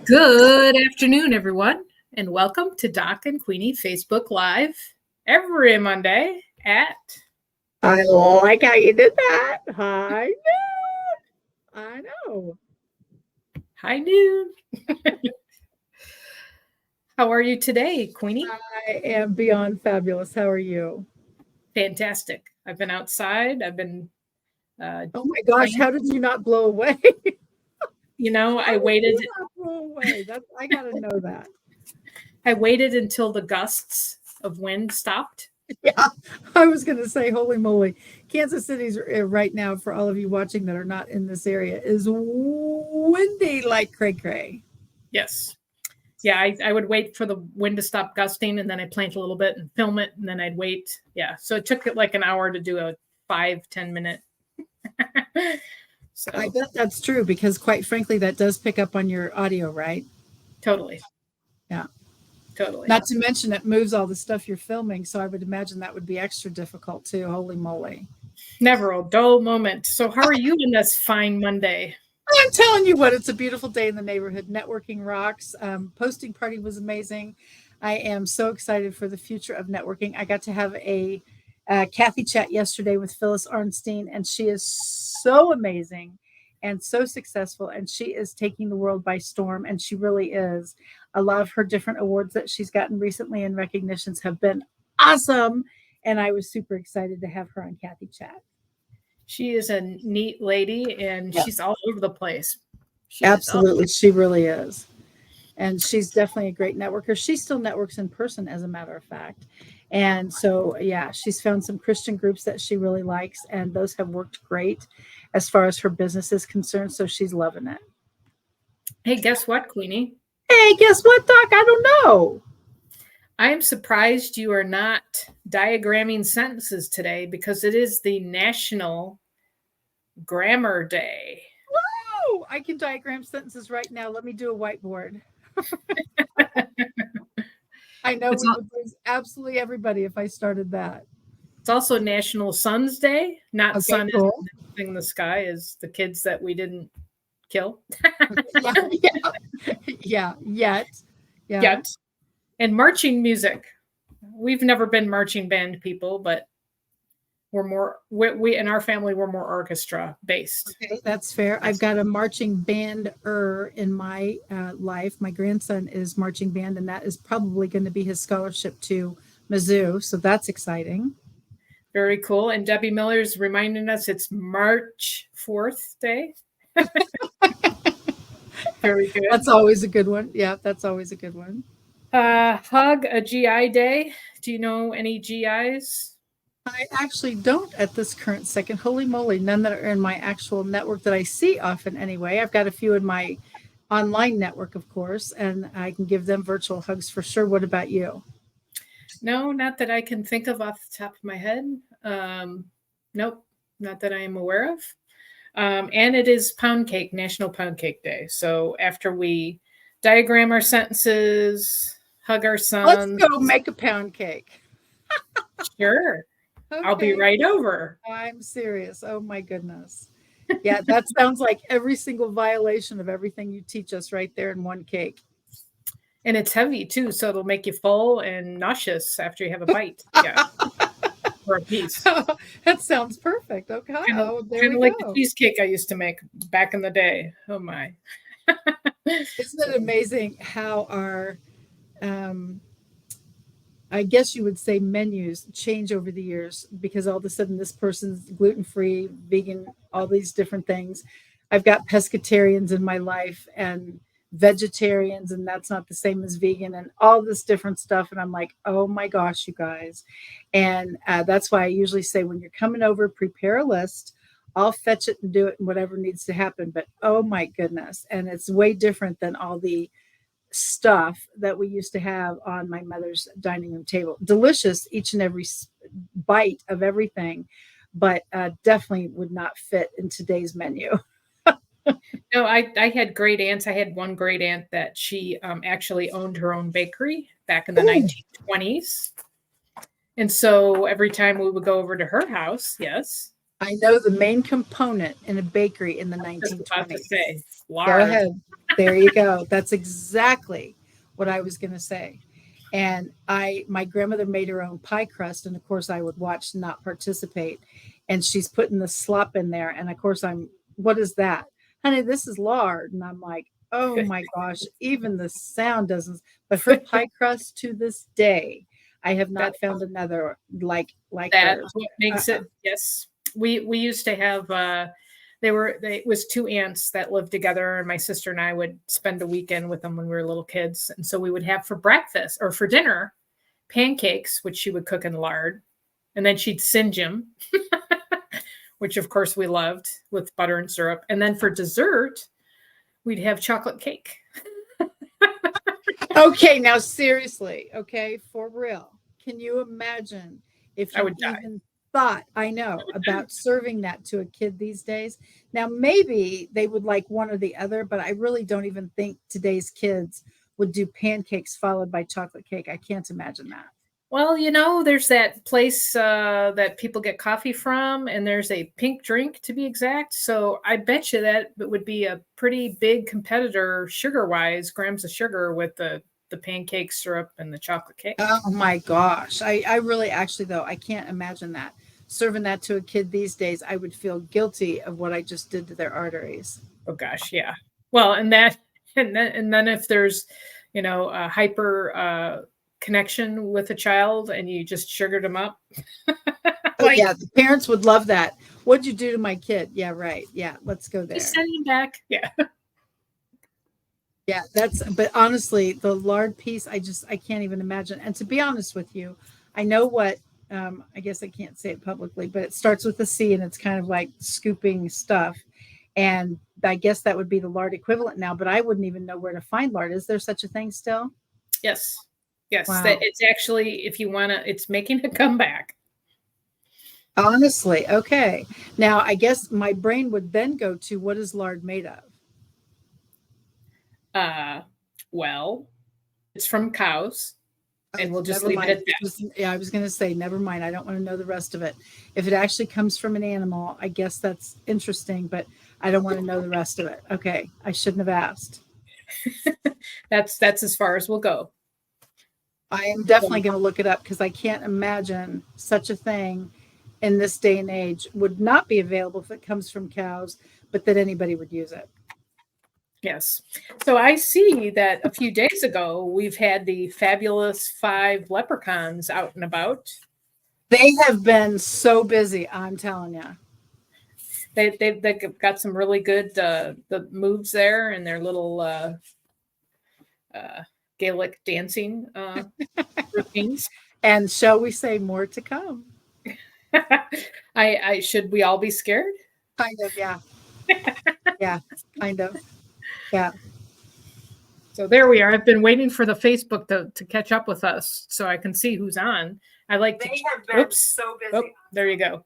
Good afternoon, everyone, and welcome to Doc and Queenie Facebook Live every Monday at I like how you did that. I know. high noon. How are you today, Queenie? I am beyond fabulous. How are you? Fantastic. I've been outside. I've been, Oh my gosh, playing. how did you not blow away? I How did waited. you not blow away? That's I gotta know that. I waited until the gusts of wind stopped. Yeah, I was gonna say, holy moly, Kansas City's right now for all of you watching that are not in this area is windy like cray cray. Yes. Yeah, I would wait for the wind to stop gusting, and then I'd plant a little bit and film it, and then I'd wait. Yeah, so it took it like an hour to do a 5-10 minute. So I bet that's true because, quite frankly, that does pick up on your audio, right? totally, Yeah. totally. Not to mention it moves all the stuff you're filming, so I would imagine that would be extra difficult too. Holy moly. Never a dull moment. So, how are you on this fine Monday? I'm telling you what, it's a beautiful day in the neighborhood. Networking rocks. Posting party was amazing. I am so excited for the future of networking. I got to have a Kathy chat yesterday with Phyllis Arnstein, and she is so amazing and so successful, and she is taking the world by storm, and she really is. A lot of her different awards that she's gotten recently and recognitions have been awesome, and I was super excited to have her on Kathy chat. She is a neat lady and Yeah, she's all over the place. She is all absolutely. She really is. And she's definitely a great networker. She still networks in person, as a matter of fact. And so, yeah, she's found some Christian groups that she really likes, and those have worked great as far as her business is concerned. So she's loving it. Hey, guess what, Queenie? Hey, guess what, Doc? I don't know. I am surprised you are not diagramming sentences today because it is the National Grammar Day. Oh, I can diagram sentences right now. Let me do a whiteboard. I know It's, we would lose absolutely everybody if I started that. it's also National Sun's Day. Not Okay, sun is cool. the thing in the sky, is the kids that we didn't kill Yeah, yeah, yet. Yeah. yet. And marching music. We've never been marching band people, but we're more we in our family we're more orchestra based. Okay, that's fair. I've got a marching band in my life. My grandson is marching band, and that is probably going to be his scholarship to Mizzou. So that's exciting. Very cool. And Debbie Miller's reminding us it's March 4th day. Very good. That's always a good one. Yeah, that's always a good one. Hug a GI day. Do you know any GIs? I actually don't at this current second. Holy moly, none that are in my actual network that I see often anyway. I've got a few in my online network, of course, and I can give them virtual hugs for sure. What about you? No, not that I can think of off the top of my head. Nope, not that I am aware of. And it is Pound Cake, National Pound Cake Day. So after we diagram our sentences, hug our Let's sons, go make a pound cake. sure, I'll be Okay. right over. I'm serious. Oh my goodness. Yeah, that sounds like every single violation of everything you teach us right there in one cake. And it's heavy too, so it'll make you full and nauseous after you have a bite. Yeah, or a piece. That sounds perfect. Okay. Kind of, Oh, there kind we of like the go. cheesecake I used to make back in the day. Oh my. Isn't it amazing how our, um, I guess you would say menus change over the years because all of a sudden this person's gluten free, vegan, all these different things. I've got pescatarians in my life and vegetarians, and that's not the same as vegan, and all this different stuff. And I'm like, oh my gosh, you guys. And that's why I usually say when you're coming over, prepare a list. I'll fetch it and do it and whatever needs to happen. But oh my goodness. And it's way different than all the stuff that we used to have on my mother's dining room table. Delicious, each and every bite of everything, but definitely would not fit in today's menu. No, I had great aunts. I had one great aunt that she actually owned her own bakery back in the Ooh, 1920s. And so every time we would go over to her house, yes, I know the main component in a bakery in the just about to 1920s. say Go lard. ahead. There you go. That's exactly what I was going to say. And my grandmother made her own pie crust, and of course I would watch, not participate. And she's putting the slop in there, and of course what is that, honey? This is lard, and I'm like, oh my gosh, even the sound doesn't. But her pie crust, to this day, I have That not found another like that's hers. what makes it. Yes, we used to have. It was two aunts that lived together, and my sister and I would spend a weekend with them when we were little kids. And so we would have for breakfast or for dinner pancakes, which she would cook in lard, and then she'd singe them, which of course we loved with butter and syrup. And then for dessert, we'd have chocolate cake. Okay, now seriously, okay, for real. Can you imagine if I you would die. even thought, I know, about serving that to a kid these days? Now, maybe they would like one or the other, but I really don't even think today's kids would do pancakes followed by chocolate cake. I can't imagine that. Well, there's that place that people get coffee from, and there's a pink drink to be exact. So I bet you that it would be a pretty big competitor sugar-wise, grams of sugar with the pancake syrup and the chocolate cake. Oh my gosh. I really actually, though, I can't imagine that. Serving that to a kid these days, I would feel guilty of what I just did to their arteries. Oh gosh, yeah. Well, and then if there's, a hyper connection with a child and you just sugared them up. Oh, yeah, the parents would love that. What'd you do to my kid? Yeah, right. Yeah, let's go there. Send him back. Yeah. Yeah, but honestly, the lard piece, I can't even imagine. And to be honest with you, I know what, I guess I can't say it publicly, but it starts with a C and it's kind of like scooping stuff. And I guess that would be the lard equivalent now, but I wouldn't even know where to find lard. Is there such a thing still? Yes. Yes. Wow. It's actually, if you want to, it's making a comeback. Honestly, okay. Now, I guess my brain would then go to, what is lard made of? Well, it's from cows, and we'll just Never leave mind. it at that. Yeah, I was going to say, never mind. I don't want to know the rest of it. If it actually comes from an animal, I guess that's interesting, but I don't want to know the rest of it. Okay, I shouldn't have asked. That's as far as we'll go. I am definitely going to look it up because I can't imagine such a thing in this day and age would not be available if it comes from cows, but that anybody would use it. Yes. So I see that a few days ago, we've had the fabulous 5 leprechauns out and about. They have been so busy, I'm telling you. They've got some really good the moves there and their little Gaelic dancing routines. And shall we say more to come? I should we all be scared? Kind of, yeah. Yeah, kind of. Yeah. So there we are. I've been waiting for the Facebook to catch up with us so I can see who's on. I like They to. have been so busy. Oh, there you go.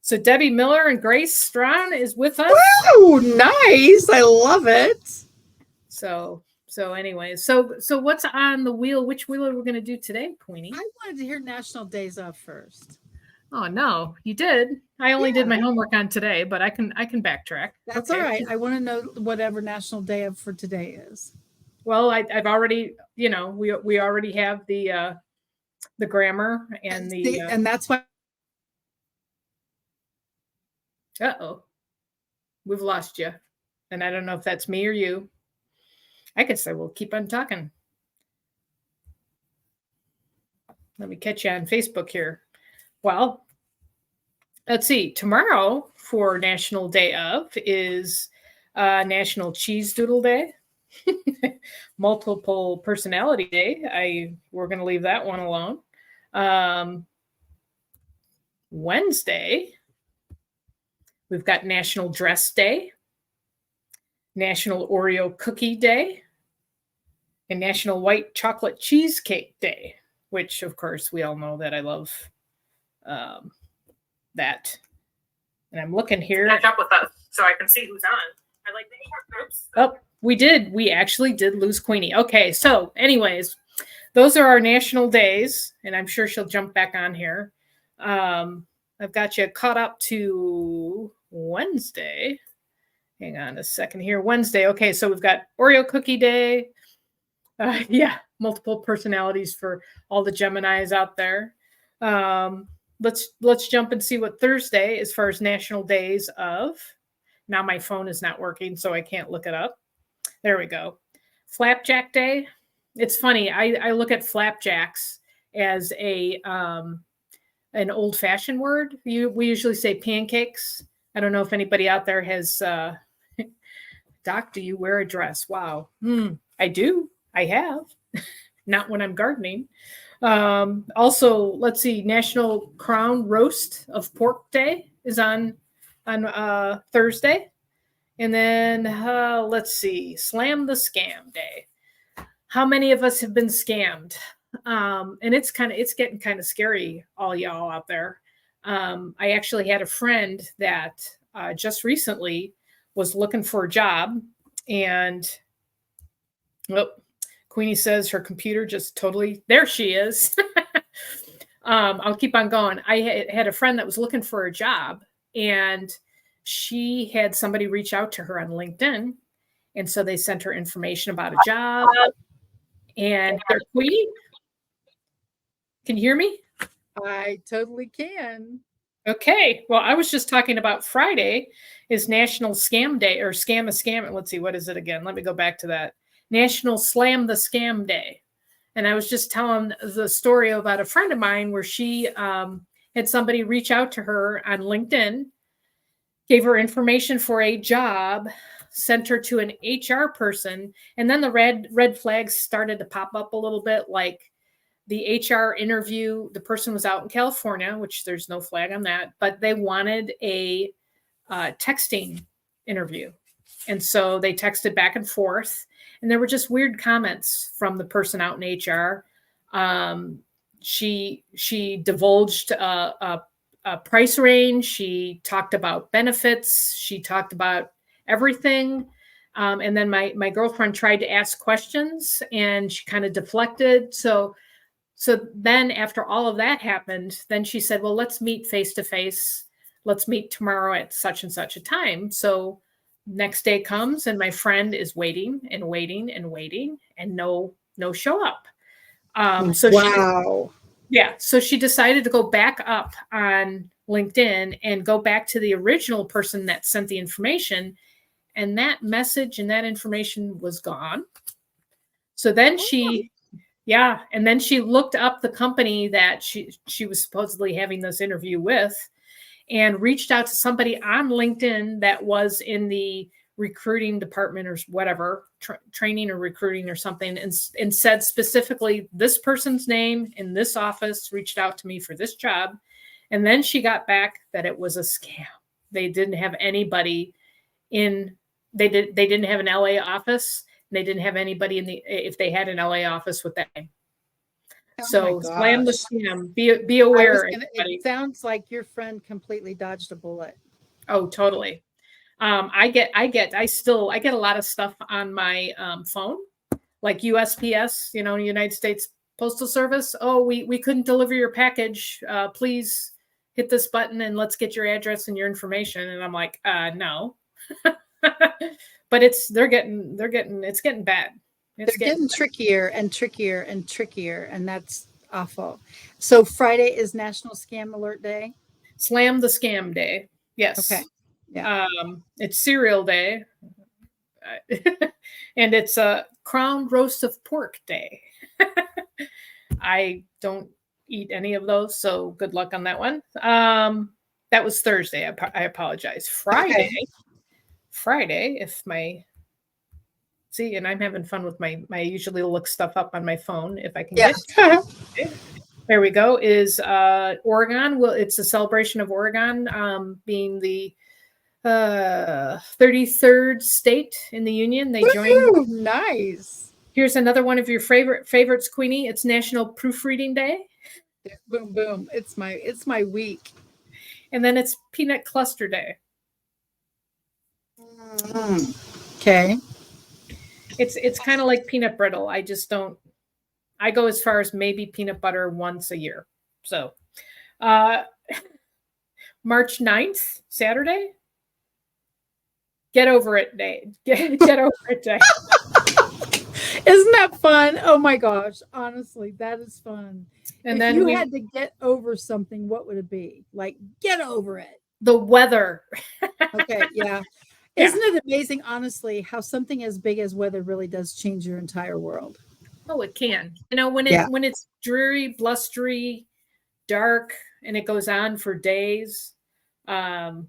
So Debbie Miller and Grace Strawn is with us. Oh, nice. I love it. So anyways, so what's on the wheel? Which wheel are we going to do today, Queenie? I wanted to hear National Days Off first. Oh no, you did. I only did my homework on today, but I can backtrack. That's okay. All right. I want to know whatever National Day of for today is. Well, I've already, we already have the grammar and and that's why. Uh-oh, we've lost you, and I don't know if that's me or you. I guess I will keep on talking. Let me catch you on Facebook here. Well, let's see. Tomorrow for National Day of is National Cheese Doodle Day, Multiple Personality Day. We're going to leave that one alone. Wednesday, we've got National Dress Day, National Oreo Cookie Day, and National White Chocolate Cheesecake Day, which, of course, we all know that I love that. And I'm looking here. Catch up with us so I can see who's on. I like the oops. Oh, we did. We actually did lose Queenie. Okay, so anyways, those are our national days, and I'm sure she'll jump back on here. I've got you caught up to Wednesday, Hang on a second here. Wednesday. Okay, so we've got Oreo Cookie Day. Yeah, multiple personalities for all the Geminis out there. Let's jump and see what Thursday, as far as national days of. Now my phone is not working, so I can't look it up. There we go. Flapjack Day. It's funny. I look at flapjacks as an old fashioned word. We usually say pancakes. I don't know if anybody out there has. Doc, do you wear a dress? Wow. I do. I have. Not when I'm gardening. Also, let's see. National Crown Roast of Pork Day is on Thursday. And then let's see. Slam the Scam Day. How many of us have been scammed? And it's getting kind of scary, all y'all out there. I actually had a friend that just recently was looking for a job, and Queenie says her computer just totally, there she is. I'll keep on going. I had a friend that was looking for a job, and she had somebody reach out to her on LinkedIn, and so they sent her information about a job. And Queenie, can you hear me? I totally can. Okay. Well, I was just talking about Friday is National Scam Day, or Scam a Scam. Let's see, what is it again? Let me go back to that. National Slam the Scam Day. And I was just telling the story about a friend of mine where she had somebody reach out to her on LinkedIn, gave her information for a job, sent her to an HR person, and then the red flags started to pop up a little bit, like the HR interview, the person was out in California, which there's no flag on that, but they wanted a texting interview. And so they texted back and forth, and there were just weird comments from the person out in HR. She divulged a price range. She talked about benefits. She talked about everything. And then my girlfriend tried to ask questions, and she kind of deflected. So then after all of that happened, then she said, well, let's meet face to face. Let's meet tomorrow at such and such a time. So next day comes, and my friend is waiting and waiting and waiting, and no show up. Wow. So she decided to go back up on LinkedIn and go back to the original person that sent the information, and that message and that information was gone. So then she looked up the company that she was supposedly having this interview with, and reached out to somebody on LinkedIn that was in the recruiting department or whatever, training or recruiting or something, and said specifically, this person's name in this office reached out to me for this job. And then she got back that it was a scam. They didn't have anybody in, they didn't have an LA office. They didn't have anybody if they had an LA office with that name. So slam the scam. Be aware. It sounds like your friend completely dodged a bullet. Oh, totally. I get a lot of stuff on my phone, like USPS, United States Postal Service. Oh, we couldn't deliver your package. Please hit this button and let's get your address and your information. And I'm like, no. But it's getting bad. They're getting trickier and trickier and trickier, and that's awful. So Friday is National Scam Alert Day. Slam the Scam Day. Yes. Okay. Yeah. It's Cereal Day, and it's a Crown Roast of Pork Day. I don't eat any of those, so good luck on that one. That was Thursday. I apologize. Friday. Okay. Friday, and I'm having fun with I usually look stuff up on my phone if I can get it. There we go, is Oregon. Well, it's a celebration of Oregon being the 33rd state in the Union. They joined. Nice. Here's another one of your favorites, Queenie. It's National Proofreading Day. Boom, boom. It's my week. And then it's Peanut Cluster Day. Okay. It's kind of like peanut brittle. I go as far as maybe peanut butter once a year. So March 9th, Saturday. Get over it, Nate. Get over it, Day. Isn't that fun? Oh my gosh. Honestly, that is fun. And If then you we had to get over something, what would it be? Like, get over it. the weather. Okay. Yeah. Yeah. Isn't it amazing, honestly, how something as big as weather really does change your entire world? Oh, it can. Yeah. When it's dreary, blustery, dark, and it goes on for days. Um,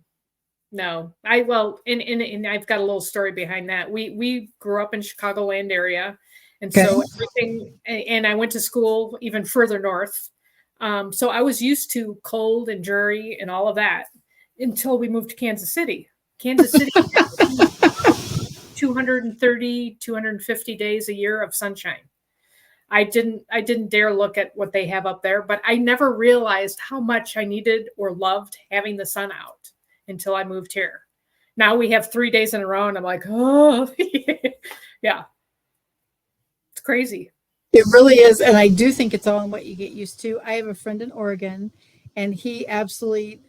no, I well, and I've got a little story behind that. We grew up in Chicagoland area, and Okay. so everything. And I went to school even further north, so I was used to cold and dreary and all of that until we moved to Kansas City. Kansas City has 230, 250 days a year of sunshine. I didn't dare look at what they have up there, but I never realized how much I needed or loved having the sun out until I moved here. Now we have 3 days in a row and I'm like, oh yeah, it's crazy. It really is. And I do think it's all in what you get used to. I have a friend in Oregon and he absolutely,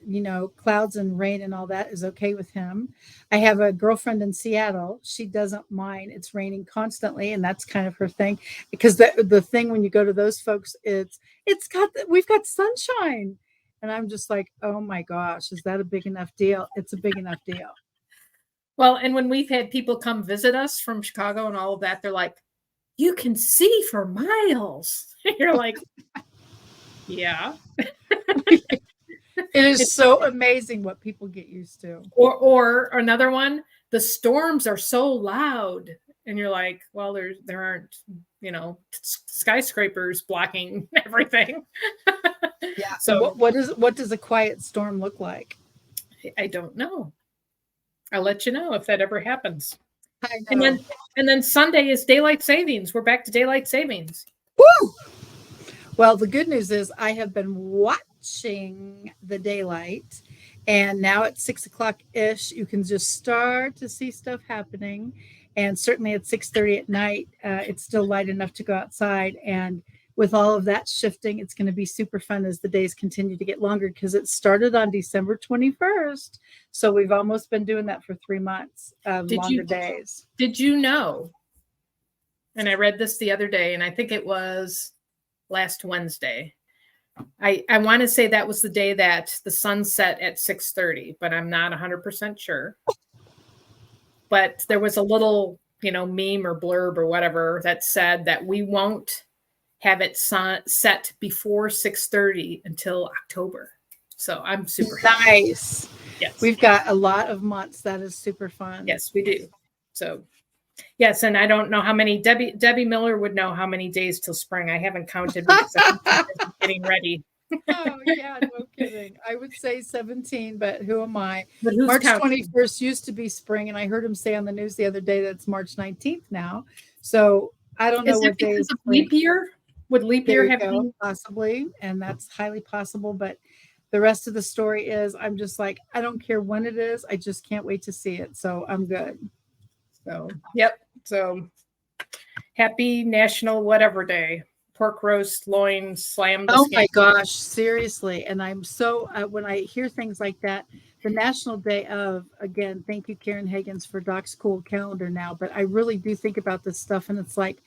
clouds and rain and all that is okay with him. I have a girlfriend in Seattle. She doesn't mind. It's raining constantly. And that's kind of her thing because the thing when you go to those folks, we've got sunshine. And I'm just like, oh my gosh, is that a big enough deal? It's a big enough deal. Well, and when we've had people come visit us from Chicago and all of that, they're like, you can see for miles. You're like, yeah. It is so amazing what people get used to. Or another one, the storms are so loud, and you're like, well, there aren't skyscrapers blocking everything. Yeah. So what does a quiet storm look like? I don't know. I'll let you know if that ever happens. I And know. then Sunday is daylight savings. We're back to daylight savings. Woo! Well, the good news is I have been watching the daylight, and now at 6 o'clock ish, you can just start to see stuff happening. And certainly at 6:30 at night, it's still light enough to go outside. And with all of that shifting, it's going to be super fun as the days continue to get longer because it started on December 21st. So we've almost been doing that for 3 months of longer days. Did you know? And I read this the other day, and I think it was last Wednesday. I want to say that was the day that the sun set at 6:30, but I'm not 100% sure. But there was a little, meme or blurb or whatever that said that we won't have it set before 6:30 until October. So I'm super nice. Happy. Yes. We've got a lot of months. That is super fun. Yes, we do. So yes, and I don't know how many Debbie Miller would know how many days till spring. I haven't counted because I'm getting ready. Oh yeah, no kidding. I would say 17, but who am I? But who's March counting? 21st used to be spring, and I heard him say on the news the other day that it's March 19th now. So I don't know what day is leap year. Would leap year have been? Possibly, and that's highly possible. But the rest of the story is, I'm just like, I don't care when it is. I just can't wait to see it. So I'm good. So yep. So happy National Whatever Day. Pork roast, loin, slam. Oh my gosh, seriously. And I'm so, when I hear things like that, the National Day of, again, thank you, Karen Higgins, for Doc's cool calendar now. But I really do think about this stuff. And it's like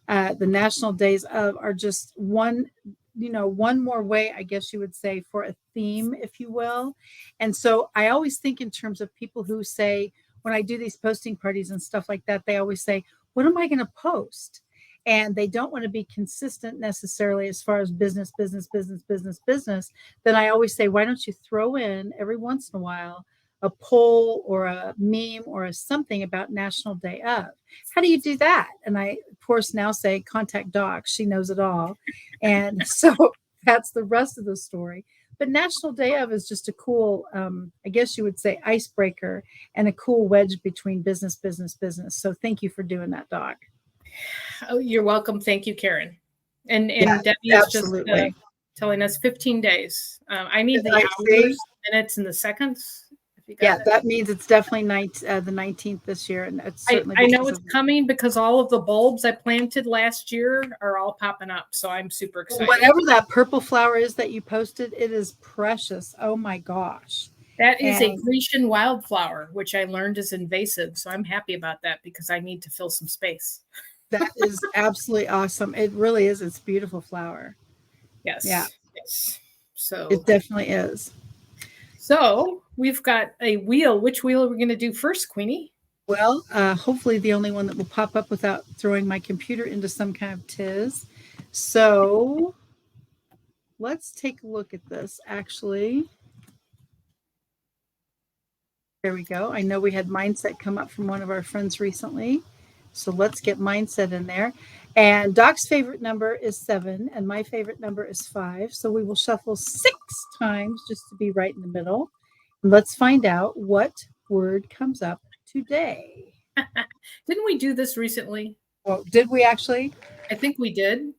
the National Days of are just one more way, I guess you would say, for a theme, if you will. And so I always think in terms of people who say, when I do these posting parties and stuff like that, they always say, what am I going to post? And they don't want to be consistent necessarily as far as business, then I always say, why don't you throw in every once in a while a poll or a meme or a something about National Day of? How do you do that? And I, of course, now say, contact Doc. She knows it all. And so that's the rest of the story. But National Day of is just a cool, I guess you would say, icebreaker and a cool wedge between business. So thank you for doing that, Doc. Oh, you're welcome. Thank you, Karen. And yeah, Debbie is just telling us 15 days. I need the hours, minutes, and the seconds. That means it's definitely the 19th this year. And it's certainly I know it's coming because all of the bulbs I planted last year are all popping up. So I'm super excited. Whatever that purple flower is that you posted, it is precious. Oh my gosh. That is a And Grecian wildflower, which I learned is invasive. So I'm happy about that because I need to fill some space. that is absolutely awesome. It really is. It's a beautiful flower. Yeah, Yes. Yes. it So definitely is. we've got a wheel. Which wheel are we going to do first, Queenie? Well, hopefully the only one that will pop up without throwing my computer into some kind of tiz. So let's take a look at this actually. There we go. I know we had mindset come up from one of our friends recently. So let's get mindset in there. And Doc's favorite number is 7, and my favorite number is 5. So we will shuffle 6 times just to be right in the middle. And let's find out what word comes up today. Didn't we do this recently? Well, did we actually? I think we did.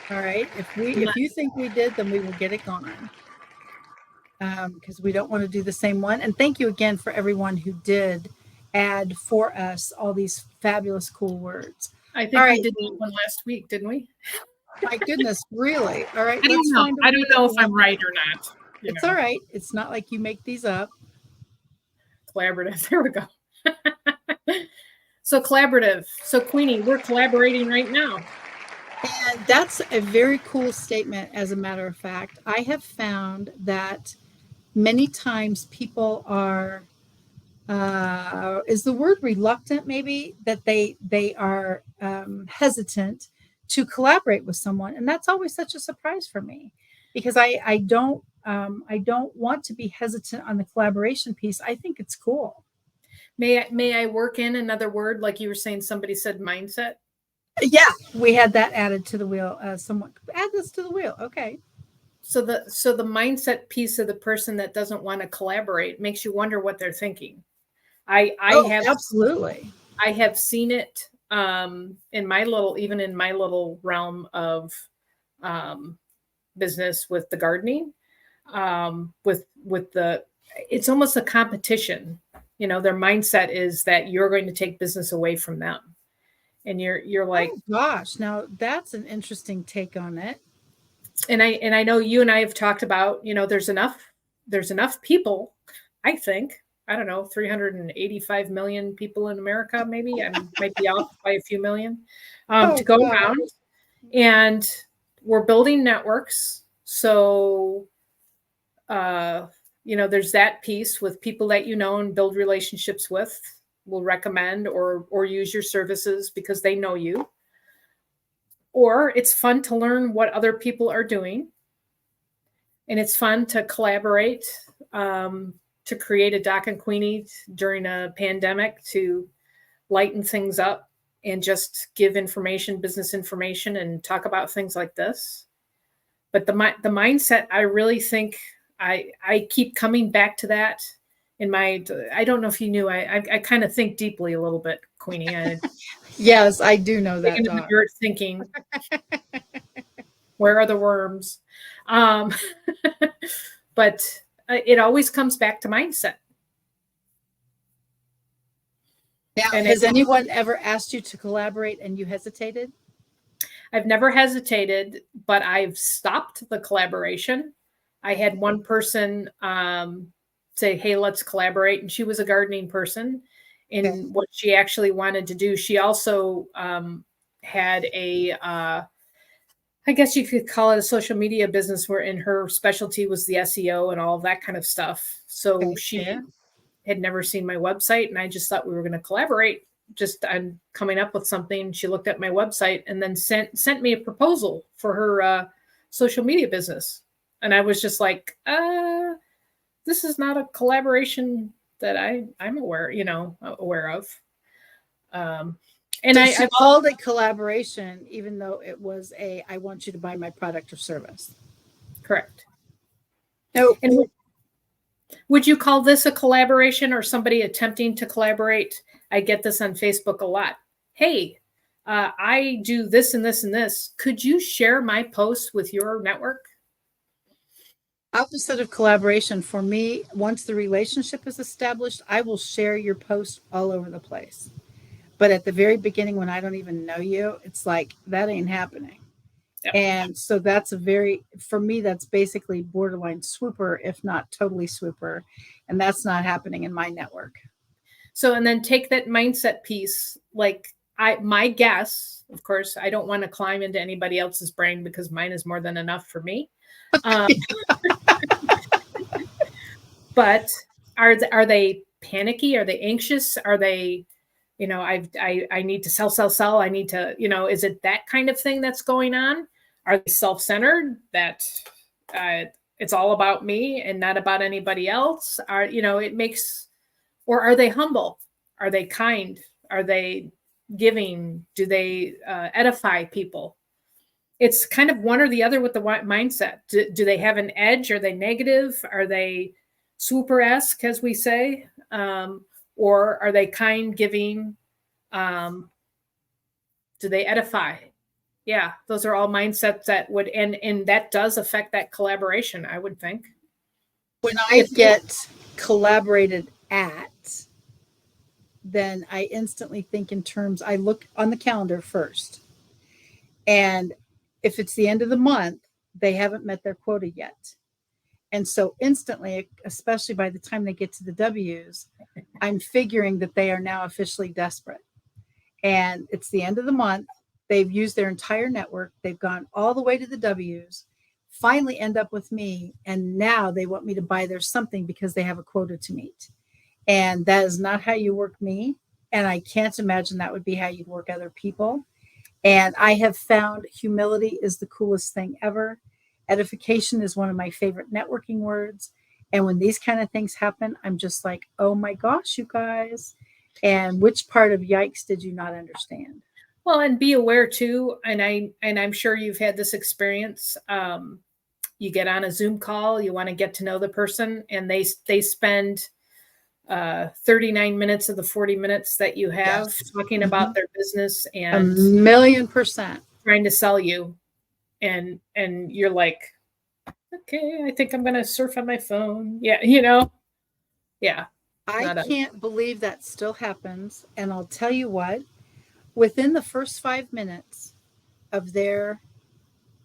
All right. If you think we did, then we will get it gone. Because we don't want to do the same one. And thank you again for everyone who did add for us all these fabulous, cool words. I All think we right. did that one last week, didn't we? My goodness, really? All right. I don't Let's know. find a I word don't that know we if I'm have. right or not. It's all right. It's not like you make these up. Collaborative. There we go. So collaborative. So Queenie, we're collaborating right now. And that's a very cool statement, as a matter of fact. I have found that many times people are is the word reluctant, maybe, that they are hesitant to collaborate with someone, and that's always such a surprise for me, because I don't want to be hesitant on the collaboration piece. I think it's cool. May I work in another word, like you were saying? Somebody said mindset. Yeah, we had that added to the wheel. Someone add this to the wheel. Okay. So the mindset piece of the person that doesn't want to collaborate makes you wonder what they're thinking. I Oh, have absolutely. I have seen it in my little realm of um, business with the gardening, with the it's almost a competition. Their mindset is that you're going to take business away from them, and you're like, Oh gosh, now that's an interesting take on it. and I know you and I have talked about, there's enough people, I think. I don't know, 385 million people in America, maybe. I might be off by a few million, Oh to go God. around. And we're building networks. So, there's that piece with people that and build relationships with, will recommend or use your services because they know you. Or it's fun to learn what other people are doing, and it's fun to collaborate, to create a Doc and Queenie during a pandemic to lighten things up and just give information, business information, and talk about things like this. But the mindset, I really think I keep coming back to that. I don't know if you knew, I kind of think deeply a little bit, Queenie. I Yes, I do know dig that, into the Doc. dirt thinking, where are the worms? Um, but it always comes back to mindset. Now, And has anyone ever asked you to collaborate and you hesitated? I've never hesitated, but I've stopped the collaboration. I had one person say, "Hey, let's collaborate," and she was a gardening person. Okay. And what she actually wanted to do, she also had I guess you could call it a social media business, where in her specialty was the SEO and all of that kind of stuff. So Okay. she Yeah. had never seen my website, and I just thought we were going to collaborate. Just I'm coming up with something. She looked at my website and then sent me a proposal for her social media business, and I was just like, this is not a collaboration that I'm aware of. Um, and So I, she I've called it collaboration, even though it was I want you to buy my product or service. correct. No. And would you call this a collaboration or somebody attempting to collaborate? I get this on Facebook a lot. Hey, I do this and this and this. Could you share my post with your network? Opposite of collaboration for me, once the relationship is established, I will share your post all over the place. But at the very beginning, when I don't even know you, it's like that ain't happening. Yep. And so that's for me, that's basically borderline swooper, if not totally swooper. And that's not happening in my network. So, and then take that mindset piece. Like my guess, of course, I don't want to climb into anybody else's brain because mine is more than enough for me. Um, but are they panicky? Are they anxious? Are they, I need to sell. I need to, is it that kind of thing that's going on? Are they self-centered that it's all about me and not about anybody else? It makes, or are they humble? Are they kind? Are they giving? Do they edify people? It's kind of one or the other with the mindset. Do they have an edge? Are they negative? Are they swooper-esque, as we say? Or are they kind, giving? Um, do they edify? Yeah, those are all mindsets that would, and that does affect that collaboration, I would think. When I get collaborated at, then I instantly think in terms, I look on the calendar first. And if it's the end of the month, they haven't met their quota yet. And so instantly, especially by the time they get to the W's, I'm figuring that they are now officially desperate. And it's the end of the month. They've used their entire network. They've gone all the way to the W's, finally end up with me. And now they want me to buy their something because they have a quota to meet. And that is not how you work me. And I can't imagine that would be how you'd work other people. And I have found humility is the coolest thing ever. Edification is one of my favorite networking words. And when these kind of things happen, I'm just like, oh my gosh, you guys. And which part of yikes did you not understand? Well, and be aware too, and I'm sure you've had this experience. You get on a Zoom call, you want to get to know the person, and they spend 39 minutes of the 40 minutes that you have talking about their business and 1,000,000%. trying to sell you, and you're like, okay, I think I'm gonna surf on my phone. Yeah, yeah. I can't believe that still happens. And I'll tell you what, within the first 5 minutes of their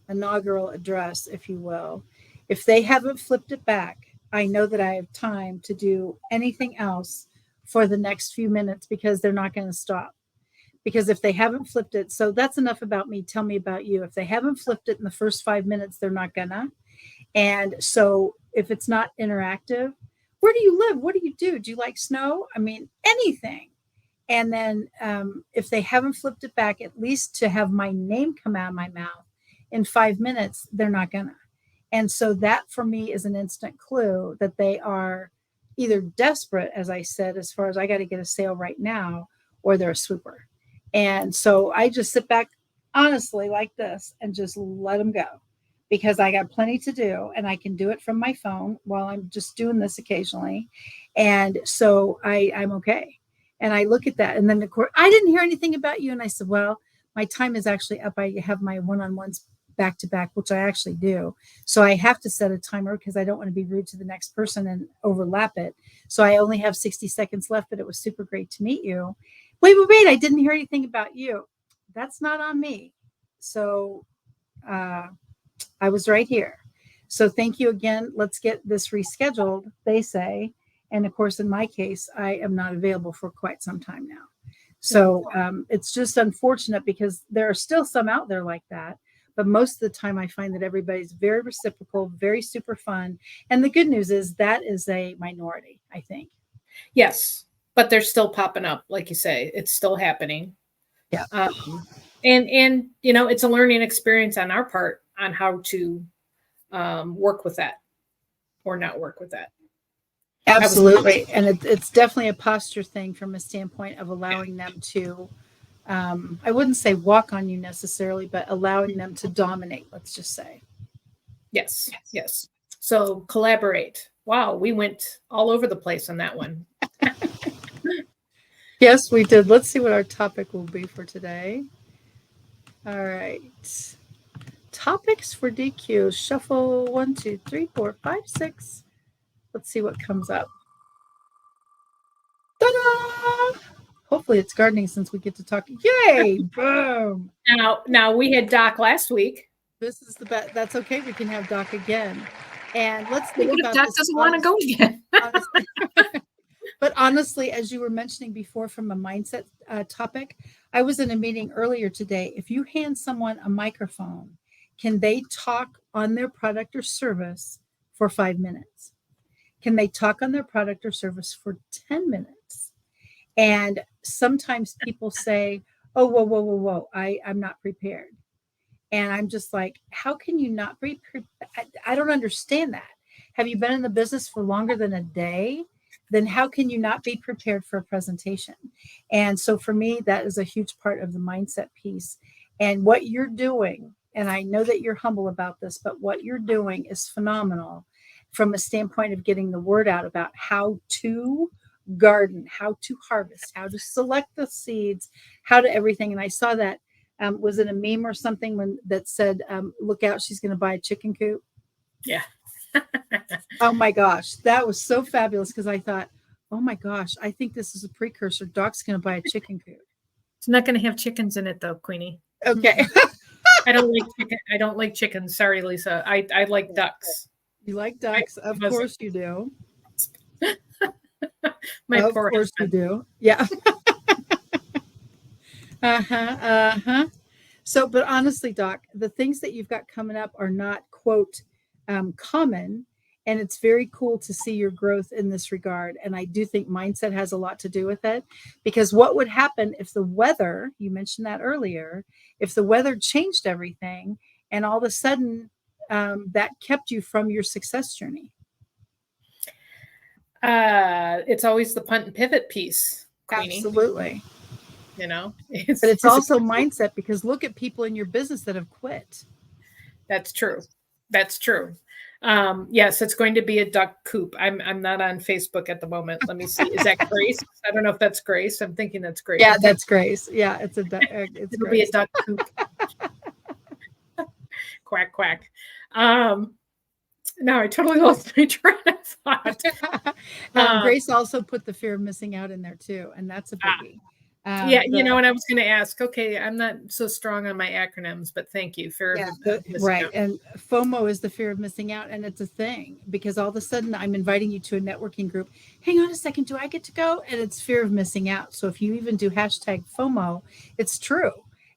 inaugural address, if you will, if they haven't flipped it back, I know that I have time to do anything else for the next few minutes because they're not going to stop. Because if they haven't flipped it, so that's enough about me. Tell me about you. If they haven't flipped it in the first 5 minutes, they're not gonna. And so if it's not interactive, where do you live? What do you do? Do you like snow? I mean, anything. And then if they haven't flipped it back, at least to have my name come out of my mouth in 5 minutes, they're not gonna. And so that for me is an instant clue that they are either desperate, as I said, as far as I got to get a sale right now, or they're a swooper. And so I just sit back honestly like this and just let them go because I got plenty to do and I can do it from my phone while I'm just doing this occasionally. And so I'm okay. And I look at that and then the court, I didn't hear anything about you. And I said, well, my time is actually up. I have my one-on-ones back to back, which I actually do. So I have to set a timer because I don't want to be rude to the next person and overlap it. So I only have 60 seconds left, but it was super great to meet you. Wait, I didn't hear anything about you. That's not on me. So I was right here. So thank you again. Let's get this rescheduled, they say. And of course, in my case, I am not available for quite some time now. So it's just unfortunate because there are still some out there like that. But most of the time, I find that everybody's very reciprocal, very super fun. And the good news is that is a minority, I think. Yes, but they're still popping up, like you say. It's still happening. Yeah. And it's a learning experience on our part on how to work with that or not work with that. Absolutely. And it's definitely a posture thing from a standpoint of allowing them to, I wouldn't say walk on you necessarily, but allowing them to dominate, let's just say. Yes. So collaborate. Wow, we went all over the place on that one. Yes, we did. Let's see what our topic will be for today. All right. Topics for DQ. Shuffle 1, 2, 3, 4, 5, 6. Let's see what comes up. Ta-da! Hopefully it's gardening since we get to talk. Yay! Boom! Now we had Doc last week. This is the best. That's okay. We can have Doc again. And let's What think if about Doc this doesn't want to go again? honestly. But honestly, as you were mentioning before from a mindset topic, I was in a meeting earlier today. If you hand someone a microphone, can they talk on their product or service for 5 minutes? Can they talk on their product or service for 10 minutes? And sometimes people say, oh, whoa, whoa, whoa, whoa, I'm not prepared. And I'm just like, how can you not be I don't understand that. Have you been in the business for longer than a day? Then how can you not be prepared for a presentation? And so for me, that is a huge part of the mindset piece. And what you're doing, and I know that you're humble about this, but what you're doing is phenomenal from a standpoint of getting the word out about how to garden, how to harvest, how to select the seeds, how to everything. And I saw that was it a meme or something that said, look out, she's going to buy a chicken coop? Yeah. Oh my gosh, that was so fabulous because I thought, oh my gosh, I think this is a precursor. Doc's going to buy a chicken coop. It's not going to have chickens in it though, Queenie. Okay. I don't like chicken. I don't like chickens. Sorry, Lisa. I like ducks. You like ducks? Of course you do. My of poor course husband. you do. Yeah. Uh-huh. Uh-huh. So, but honestly, Doc, the things that you've got coming up are not, quote, common. And it's very cool to see your growth in this regard. And I do think mindset has a lot to do with it because what would happen if the weather, you mentioned that earlier, if the weather changed everything and all of a sudden that kept you from your success journey? It's always the punt and pivot piece, Queenie. Absolutely. You know, But it's is it also mindset because look at people in your business that have quit. That's true. That's true. Yes, it's going to be a duck coop. I'm not on Facebook at the moment. Let me see. Is that Grace? I don't know if that's Grace. I'm thinking that's Grace. Yeah, that's Grace. Yeah, it's it's It'll Grace. be a duck coop. Quack quack. No, I totally lost my train of thought. Grace also put the fear of missing out in there too, and that's a biggie. Yeah, you know, and I was going to ask. Okay, I'm not so strong on my acronyms, but thank you. Right. Out. And FOMO is the fear of missing out, and it's a thing because all of a sudden I'm inviting you to a networking group. Hang on a second, do I get to go? And it's fear of missing out. So if you even do hashtag FOMO, it's true,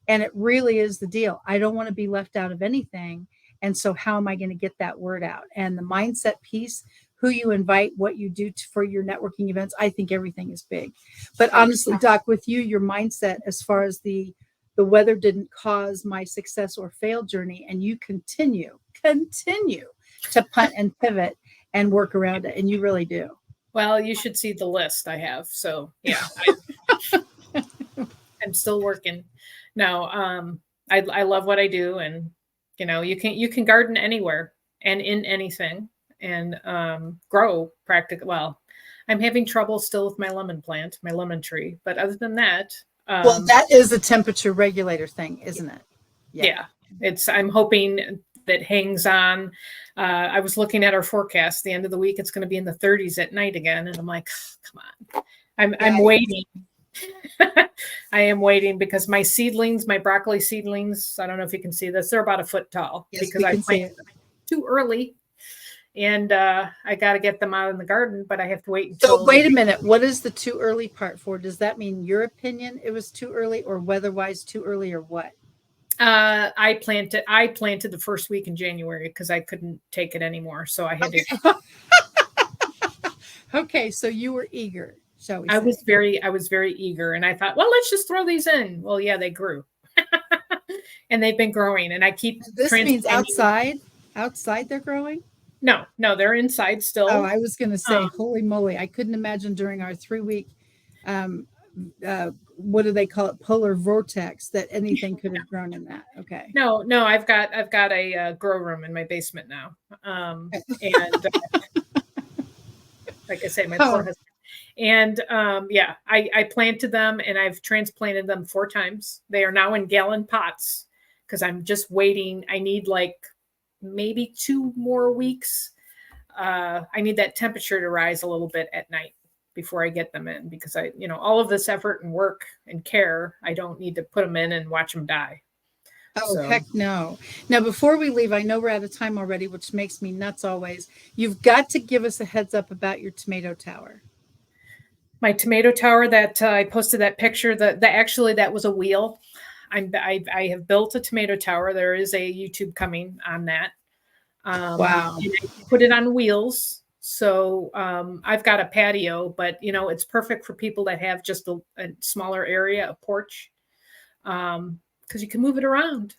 and it really is the deal. I don't want to be left out of anything, and so how am I going to get that word out? And the mindset piece, who you invite, what you do for your networking events, I think everything is big. But honestly, Doc, with you, your mindset as far as the weather didn't cause my success or fail journey, and you continue to punt and pivot and work around it, and you really do. Well, you should see the list I have. So yeah, I'm still working. No, I love what I do, and you know, you can garden anywhere and in anything, and grow practically. Well, I'm having trouble still with my lemon plant, my lemon tree, but other than that, well, that is a temperature regulator thing, isn't it? Yeah. It's. I'm hoping that hangs on. I was looking at our forecast. The end of the week, it's going to be in the 30s at night again, and I'm like, come on. I'm waiting. I am waiting because my seedlings, my broccoli seedlings, I don't know if you can see this, they're about a foot tall because I planted them too early. And I got to get them out in the garden, but I have to wait until. So wait a minute. What is the too early part for? Does that mean your opinion it was too early, or weather-wise too early, or what? I planted the first week in January because I couldn't take it anymore. So I had to. Okay, so you were eager. Shall we say? I was very eager, and I thought, well, let's just throw these in. Well, yeah, they grew, and they've been growing, and I keep. This means outside. Outside, they're growing. No, they're inside still. Oh, I was going to say, holy moly! I couldn't imagine during our 3-week, what do they call it, polar vortex, that anything could have grown in that. Okay. No, I've got a grow room in my basement now, and like I say, my poor husband. And yeah, I planted them and I've transplanted them 4 times. They are now in gallon pots because I'm just waiting. I need like maybe 2 more weeks. I need that temperature to rise a little bit at night before I get them in because all of this effort and work and care, I don't need to put them in and watch them die. Oh, So heck no. Now, before we leave, I know we're out of time already, which makes me nuts always. You've got to give us a heads up about your tomato tower. my tomato tower that I posted that picture, that actually that was a wheel. I have built a tomato tower. There is a YouTube coming on that. Wow. And I put it on wheels. So I've got a patio, but it's perfect for people that have just a smaller area, a porch, because you can move it around.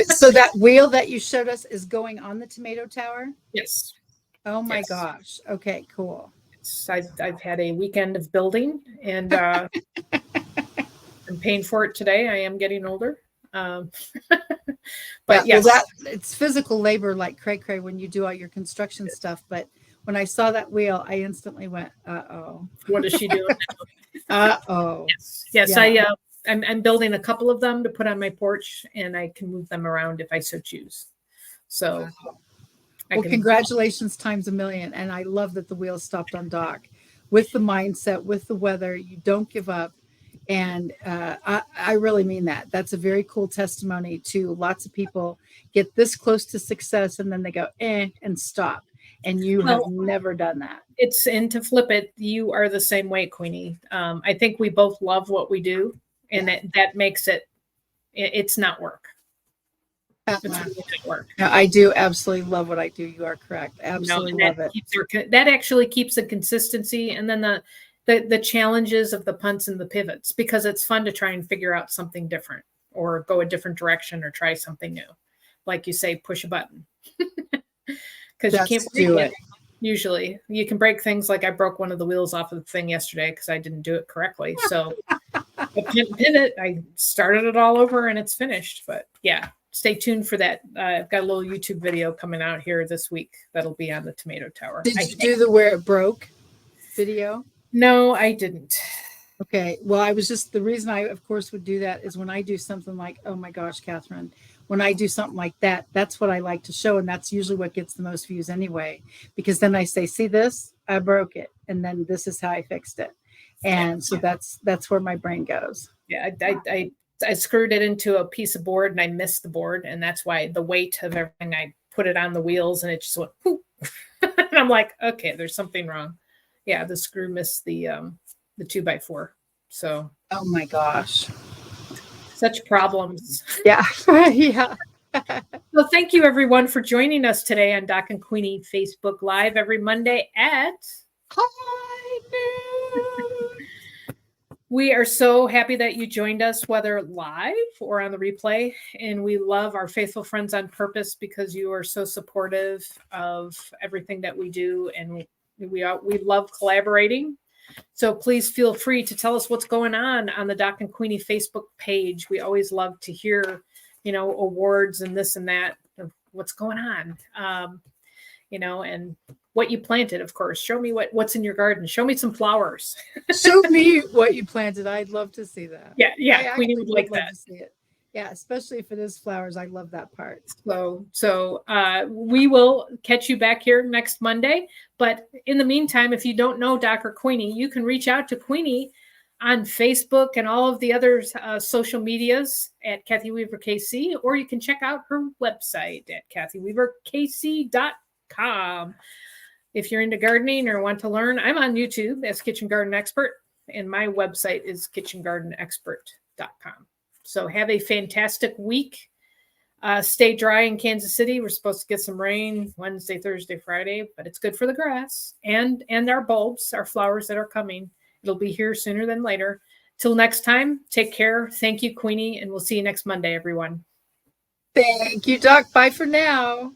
So that wheel that you showed us is going on the tomato tower? Yes. Oh my Yes. gosh. Okay, cool. I've had a weekend of building, and I'm paying for it today. I am getting older. Um, Yeah, but well, yes, it's physical labor like cray cray when you do all your construction stuff. But when I saw that wheel, I instantly went, "Uh-oh, what is she doing? uh-oh." Yes. Yeah. I'm building a couple of them to put on my porch, and I can move them around if I so choose. So Wow. I Well, can. congratulations times a million. And I love that the wheel stopped on dock with the mindset, with the weather. You don't give up. And I really mean that. That's a very cool testimony to lots of people get this close to success and then they go, and stop. And you have Well, never done that. and to flip it, you are the same way, Queenie. I think we both love what we do, and Yeah. that makes it's not work. It's Uh-uh. really not work. No, I do absolutely love what I do. You are correct. And Absolutely that love it. that actually keeps the consistency, and then the challenges of the punts and the pivots, because it's fun to try and figure out something different or go a different direction or try something new. Like you say, push a button. Because you can't Just break do it. it. Usually, you can break things. Like I broke one of the wheels off of the thing yesterday because I didn't do it correctly. So pivot, I started it all over and it's finished. But yeah, stay tuned for that. I've got a little YouTube video coming out here this week that'll be on the tomato tower. Did you do the where it broke video? No, I didn't. Okay. Well, I was just the reason I, of course, would do that is when I do something like, oh my gosh, Catherine, when I do something like that, that's what I like to show. And that's usually what gets the most views anyway, because then I say, see this, I broke it. And then this is how I fixed it. And so that's where my brain goes. Yeah, I screwed it into a piece of board and I missed the board. And that's why the weight of everything, I put it on the wheels and it just went, whoop. And I'm like, okay, there's something wrong. Yeah, the screw missed the 2x4. So, Oh my gosh. such problems. Yeah. Yeah. Well, thank you everyone for joining us today on Doc and Queenie Facebook Live every Monday at High noon. We are so happy that you joined us, whether live or on the replay. And we love our faithful friends on purpose because you are so supportive of everything that we do. And we love collaborating. So please feel free to tell us what's going on the Doc and Queenie Facebook page. We always love to hear, awards and this and that, of what's going on. And what you planted, of course. Show me what's in your garden. Show me some flowers. Show me what you planted. I'd love to see that. Yeah. Queenie would like that. To see it. Yeah, especially if it is flowers. I love that part. So we will catch you back here next Monday. But in the meantime, if you don't know Dr. Queenie, you can reach out to Queenie on Facebook and all of the other social medias at Kathy Weaver KC, or you can check out her website at kathyweaverkc.com. If you're into gardening or want to learn, I'm on YouTube as Kitchen Garden Expert, and my website is kitchengardenexpert.com. So have a fantastic week. Stay dry in Kansas City. We're supposed to get some rain Wednesday, Thursday, Friday, but it's good for the grass and our bulbs, our flowers that are coming. It'll be here sooner than later. Till next time, take care. Thank you, Queenie, and we'll see you next Monday, everyone. Thank you, Doc. Bye for now.